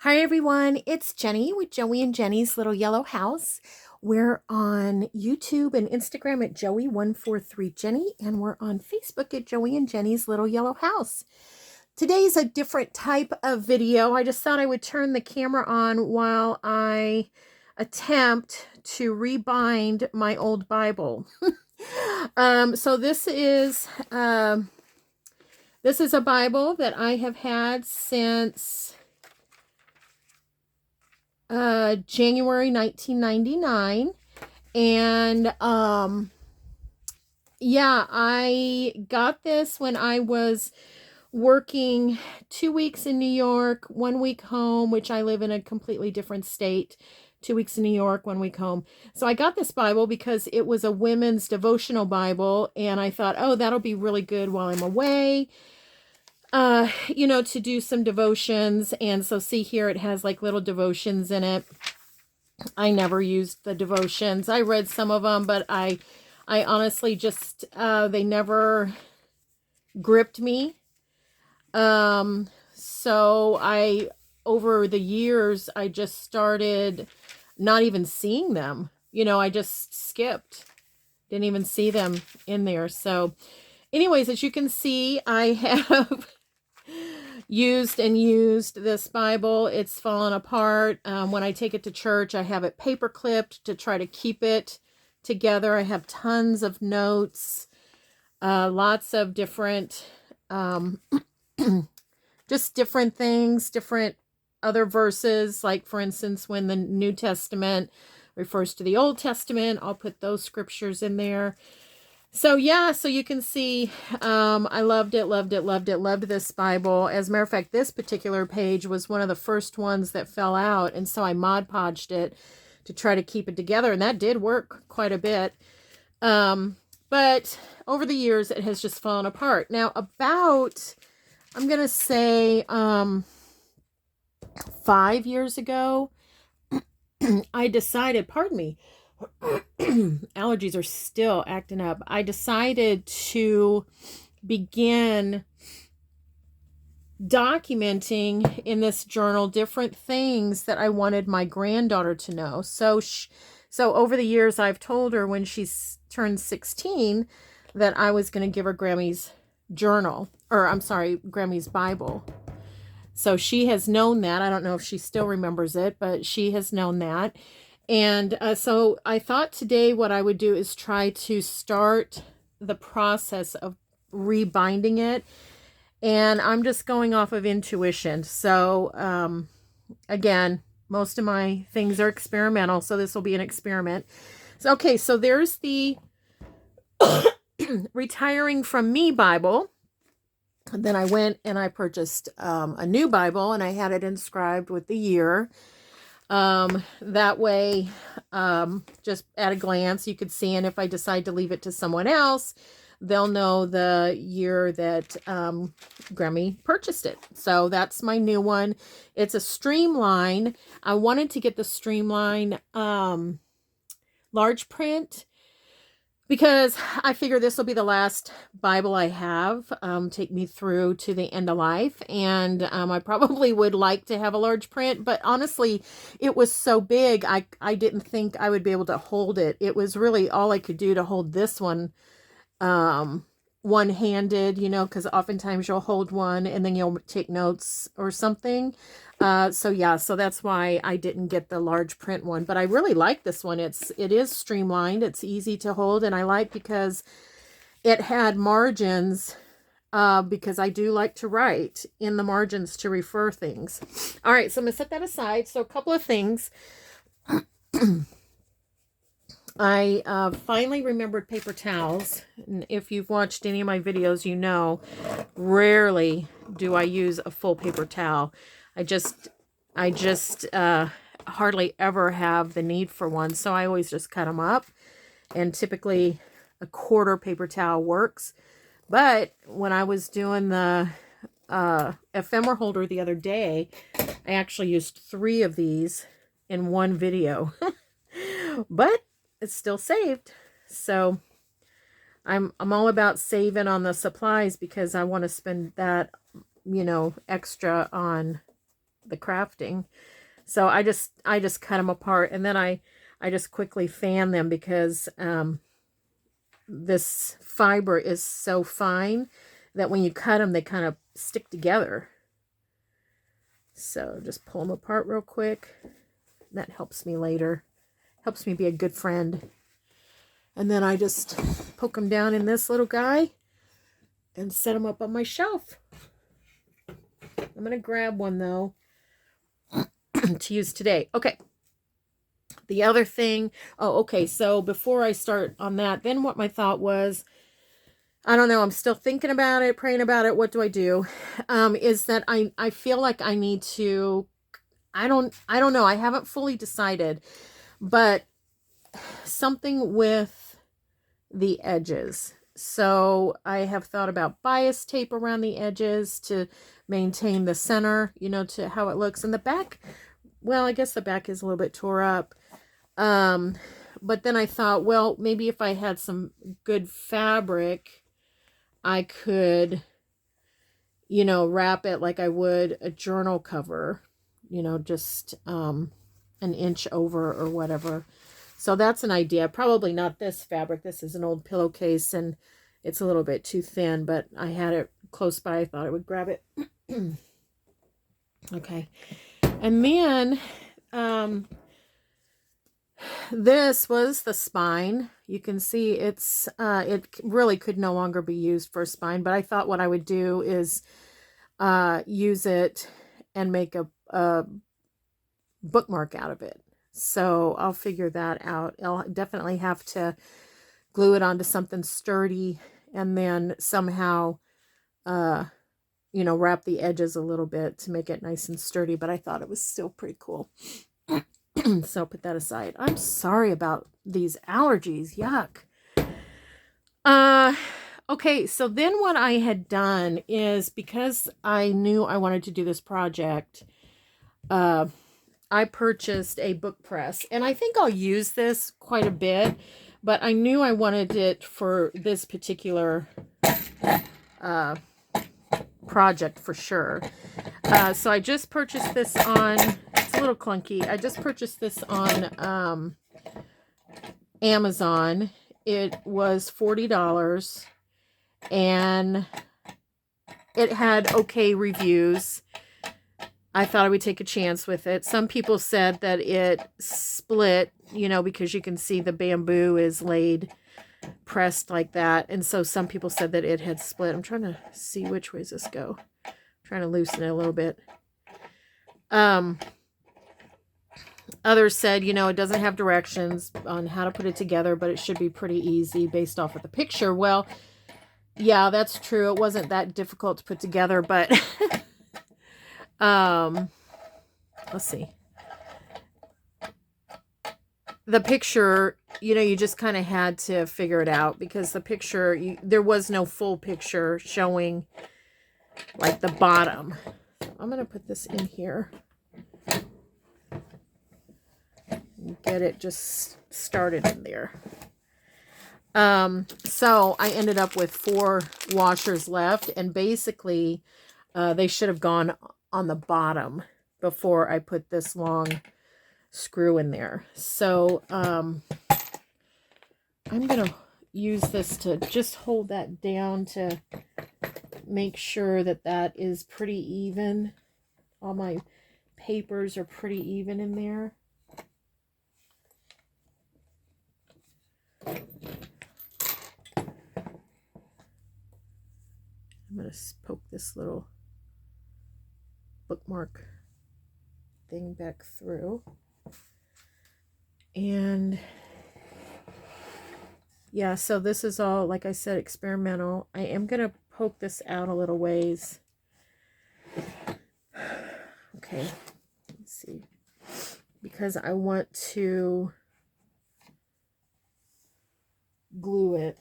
Hi everyone, it's Jenny with Joey and Jenny's Little Yellow House. We're on YouTube and Instagram at Joey143Jenny, and we're on Facebook at Joey and Jenny's Little Yellow House. Today's a different type of video. I just thought I would turn the camera on while I attempt to rebind my old Bible. So this is a Bible that I have had since January 1999, and yeah, I got this when I was working 2 weeks in New York, 1 week home, which I live in a completely different state. 2 weeks in New York, 1 week home. So I got this Bible because it was a women's devotional Bible, and I thought, oh, that'll be really good while I'm away, to do some devotions. And so see here, it has like little devotions in it. I never used the devotions. I read some of them, but I honestly just, they never gripped me. So over the years, I just started not even seeing them. I just skipped. Didn't even see them in there. So anyways, as you can see, I have used this Bible. It's fallen apart. When I take it to church, I have it paper clipped to try to keep it together. I have tons of notes, lots of different, just different things, different other verses. Like, for instance, when the New Testament refers to the Old Testament, I'll put those scriptures in there. So yeah, so you can see, I loved this Bible. As a matter of fact, this particular page was one of the first ones that fell out, and so I Mod Podged it to try to keep it together, and that did work quite a bit. But over the years, it has just fallen apart. Now, about, I'm going to say, 5 years ago, I decided, pardon me, allergies are still acting up. I decided to begin documenting in this journal different things that I wanted my granddaughter to know. So over the years, I've told her when she's turned 16 that I was going to give her Grammy's journal, or I'm sorry, Grammy's Bible. So she has known that. I don't know if she still remembers it, but she has known that. And so I thought today what I would do is try to start the process of rebinding it. And I'm just going off of intuition. So again, most of my things are experimental, so this will be an experiment. So, okay, so there's the Retiring From Me Bible. And then I went and I purchased a new Bible, and I had it inscribed with the year. That way, just at a glance, you could see, and if I decide to leave it to someone else, they'll know the year that Grammy purchased it. So that's my new one. It's a Streamline. I wanted to get the Streamline large print because I figure this will be the last Bible I have, take me through to the end of life. And I probably would like to have a large print, but honestly, it was so big, I didn't think I would be able to hold it. It was really all I could do to hold this one one-handed, because oftentimes you'll hold one and then you'll take notes or something. So yeah, so that's why I didn't get the large print one, but I really like this one. It is streamlined, it's easy to hold, and I like because it had margins, because I do like to write in the margins to refer things. All right, so I'm gonna set that aside. So a couple of things. I finally remembered paper towels. And if you've watched any of my videos, you know, rarely do I use a full paper towel. I just hardly ever have the need for one. So I always just cut them up, and typically a quarter paper towel works. But when I was doing the ephemera holder the other day, I actually used 3 of these in one video. But it's still saved. So I'm all about saving on the supplies because I want to spend that, extra on the crafting. So I just cut them apart, and then I just quickly fan them because this fiber is so fine that when you cut them, they kind of stick together. So just pull them apart real quick. That helps me later. Helps me be a good friend. And then I just poke them down in this little guy and set them up on my shelf. I'm going to grab one, though, to use today. Okay. The other thing, okay, so before I start on that, then what my thought was, I don't know, I'm still thinking about it, praying about it, what do I do, is that I feel like I need to, I don't know, I haven't fully decided, but something with the edges. So I have thought about bias tape around the edges to maintain the center, you know, to how it looks. And the back, well, I guess the back is a little bit tore up. But then I thought, well, maybe if I had some good fabric, I could, you know, wrap it like I would a journal cover, you know, just an inch over or whatever. So that's an idea. Probably not this fabric. This is an old pillowcase and it's a little bit too thin, but I had it close by. I thought I would grab it. Okay. And then this was the spine. You can see it's it really could no longer be used for a spine, but I thought what I would do is use it and make a bookmark out of it. So I'll figure that out. I'll definitely have to glue it onto something sturdy and then somehow, you know, wrap the edges a little bit to make it nice and sturdy. But I thought it was still pretty cool. So put that aside. I'm sorry about these allergies. Yuck. Okay, so then what I had done is, because I knew I wanted to do this project, I purchased a book press, and I think I'll use this quite a bit, but I knew I wanted it for this particular project for sure. So I just purchased this on, it's a little clunky, I just purchased this on Amazon. It was $40, and it had okay reviews. I thought I would take a chance with it. Some people said that it split, you know, because you can see the bamboo is laid pressed like that. And so some people said that it had split. I'm trying to see which ways this go. I'm trying to loosen it a little bit. Others said, you know, it doesn't have directions on how to put it together, but it should be pretty easy based off of the picture. Well, yeah, that's true. It wasn't that difficult to put together, but let's see. The picture, you know, you just kind of had to figure it out because the picture, there was no full picture showing like the bottom. So I'm going to put this in here. Get it just started in there. So I ended up with 4 washers left, and basically they should have gone on the bottom before I put this long screw in there. So I'm gonna use this to just hold that down to make sure that that is pretty even. All my papers are pretty even in there. I'm going to poke this little bookmark thing back through. And yeah, so this is all, like I said, experimental. I am going to poke this out a little ways. Okay, let's see. Because I want to glue it.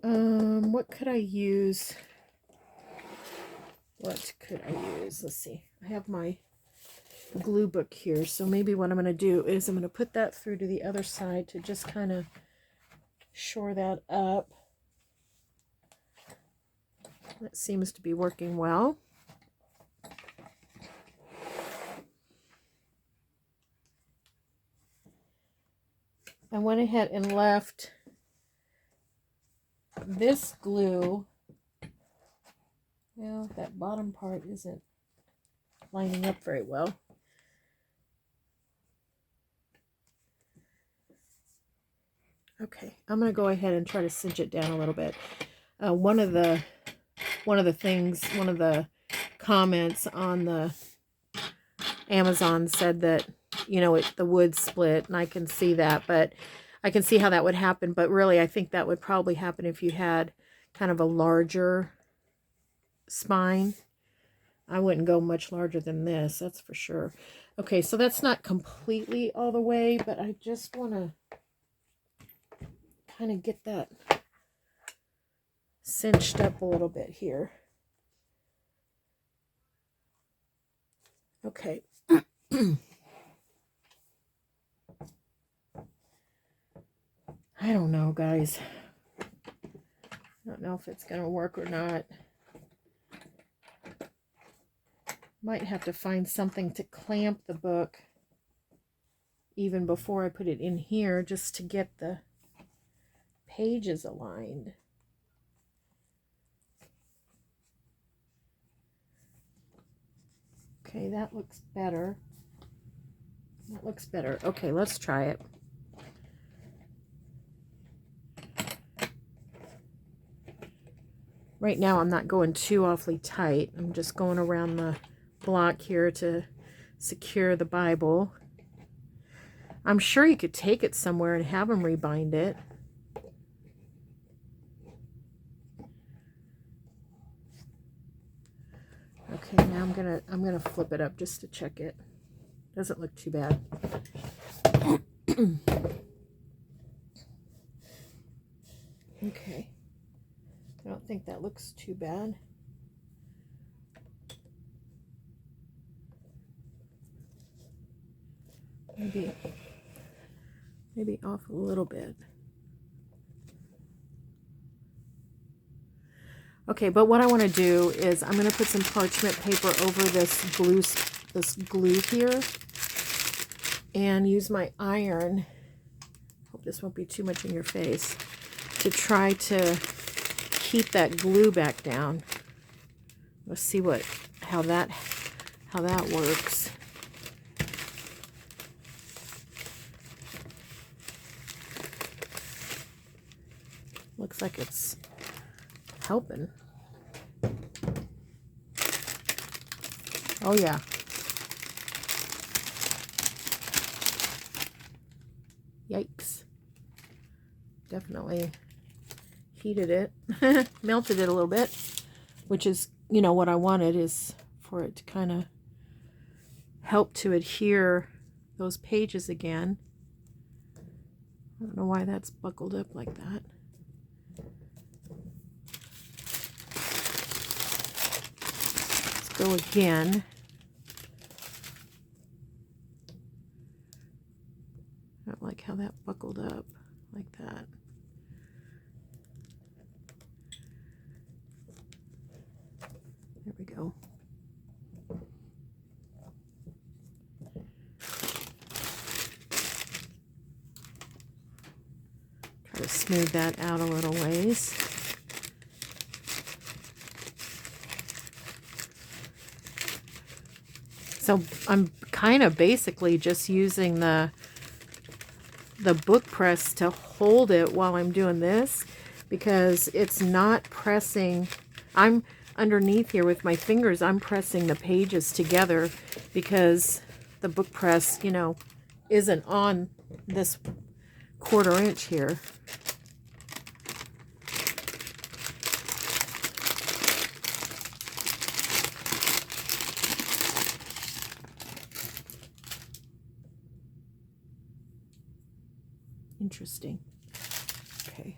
What could I use? What could I use? Let's see. I have my glue book here, so maybe what I'm going to do is I'm going to put that through to the other side to just kind of shore that up. That seems to be working well. I went ahead and left this glue. Well, that bottom part isn't lining up very well. Okay, I'm going to go ahead and try to cinch it down a little bit. One of the comments on the Amazon said that, you know, the wood split, and I can see that, but I can see how that would happen. But really, I think that would probably happen if you had kind of a larger spine. I wouldn't go much larger than this, that's for sure. Okay, so that's not completely all the way, but I just want to kind of get that cinched up a little bit here. Okay. I don't know, guys. I don't know if it's going to work or not. Might have to find something to clamp the book even before I put it in here, just to get the pages aligned. Okay, that looks better. That looks better. Okay, let's try it. Right now I'm not going too awfully tight. I'm just going around the block here to secure the Bible. I'm sure you could take it somewhere and have them rebind it. Okay, now I'm gonna flip it up just to check it. Doesn't look too bad. Okay. I don't think that looks too bad. Maybe off a little bit. Okay, but what I want to do is I'm going to put some parchment paper over this glue here, and use my iron. Hope this won't be too much in your face, to try to keep that glue back down. Let's see how that works. Looks like it's helping. Oh yeah. Yikes. Definitely heated it. Melted it a little bit, which is, you know, what I wanted, is for it to kind of help to adhere those pages again. I don't know why that's buckled up like that. Let's go again. I don't like how that buckled up like that. There we go. Try to smooth that out a little ways. So I'm kind of basically just using the book press to hold it while I'm doing this, because it's not pressing. I'm underneath here with my fingers, I'm pressing the pages together because the book press, you know, isn't on this 1/4 inch here. Interesting. Okay.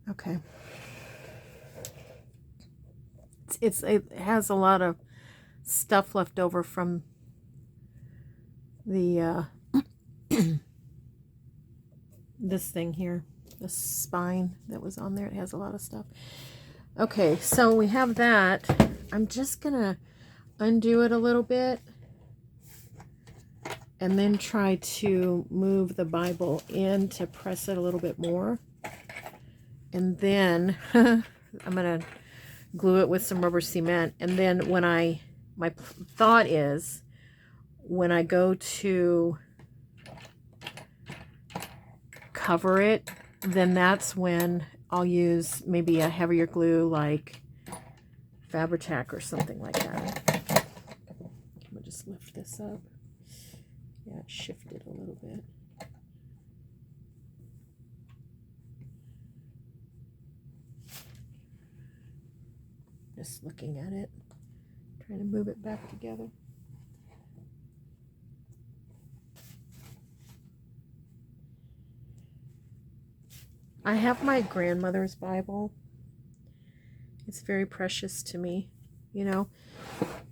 Okay. It has a lot of stuff left over from the this thing here. the spine that was on there. It has a lot of stuff. Okay, so we have that. I'm just gonna undo it a little bit and then try to move the Bible in to press it a little bit more. And then I'm gonna glue it with some rubber cement. And then when my thought is, when I go to cover it, then that's when I'll use maybe a heavier glue like Fabri-Tac or something like that. I'm gonna just lift this up. Yeah, it shifted a little bit. Just looking at it, trying to move it back together. I have my grandmother's Bible. It's very precious to me, you know,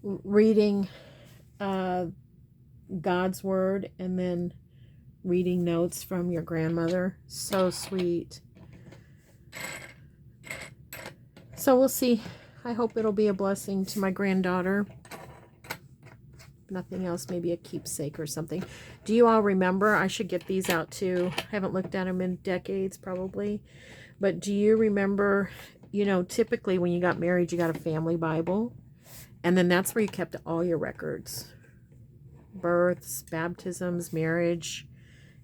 reading God's word and then reading notes from your grandmother. So sweet. So we'll see. I hope it'll be a blessing to my granddaughter. If nothing else, maybe a keepsake or something. Do you all remember? I should get these out too. I haven't looked at them in decades probably. But do you remember, you know, typically when you got married, you got a family Bible. And then that's where you kept all your records. Births, baptisms, marriage,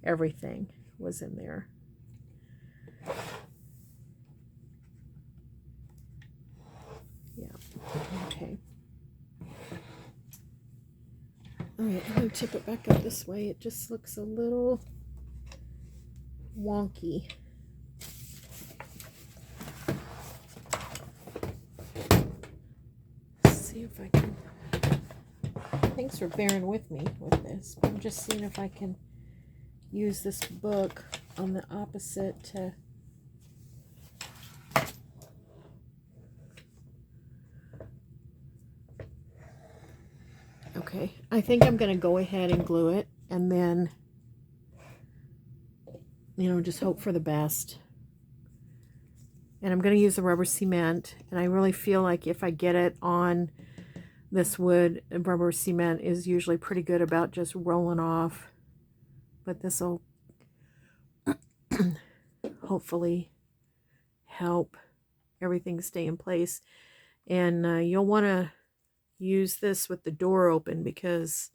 everything was in there. Yeah, okay. All right, I'm going to tip it back up this way. It just looks a little wonky. Let's see if I can... Thanks for bearing with me with this. I'm just seeing if I can use this book on the opposite to... Okay, I think I'm going to go ahead and glue it and then, you know, just hope for the best. And I'm going to use the rubber cement, and I really feel like if I get it on this wood, rubber cement is usually pretty good about just rolling off. But this will hopefully help everything stay in place. And you'll want to use this with the door open because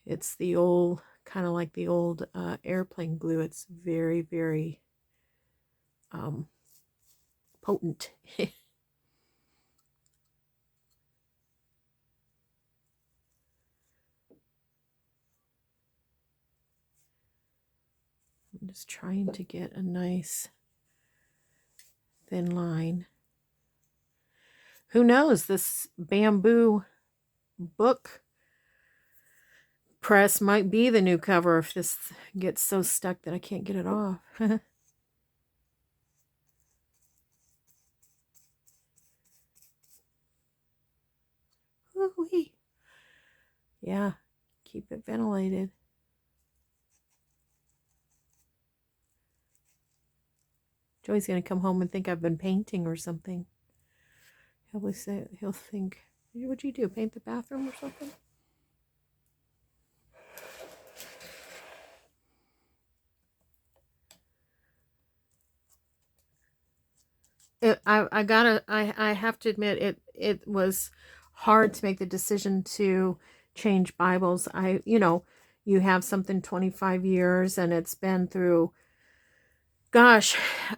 it's the old, kind of like the old airplane glue. It's very, very potent. I'm just trying to get a nice thin line. Who knows, this bamboo book press might be the new cover if this gets so stuck that I can't get it off. Ooh-wee. Yeah, keep it ventilated. Joey's going to come home and think I've been painting or something. He'll think, what'd you do, paint the bathroom or something? I have to admit, it was hard to make the decision to change Bibles. You know, you have something 25 years and it's been through, gosh,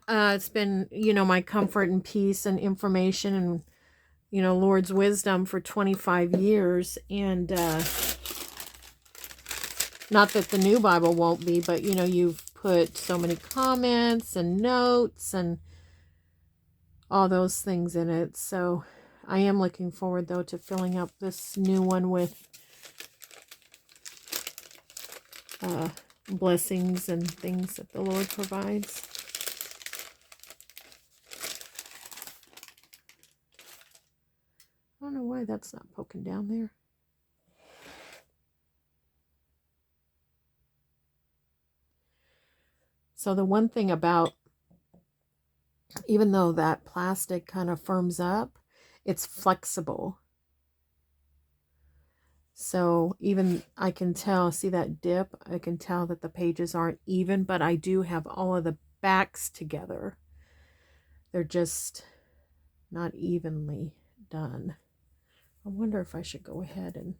it's been, you know, my comfort and peace and information and, you know, Lord's wisdom for 25 years. And not that the new Bible won't be, but, you know, you've put so many comments and notes and all those things in it. So I am looking forward, though, to filling up this new one with blessings and things that the Lord provides. I don't know why that's not poking down there. So the one thing about even though that plastic kind of firms up, it's flexible. So even I can tell, see that dip? I can tell that the pages aren't even, but I do have all of the backs together. They're just not evenly done. I wonder if I should go ahead and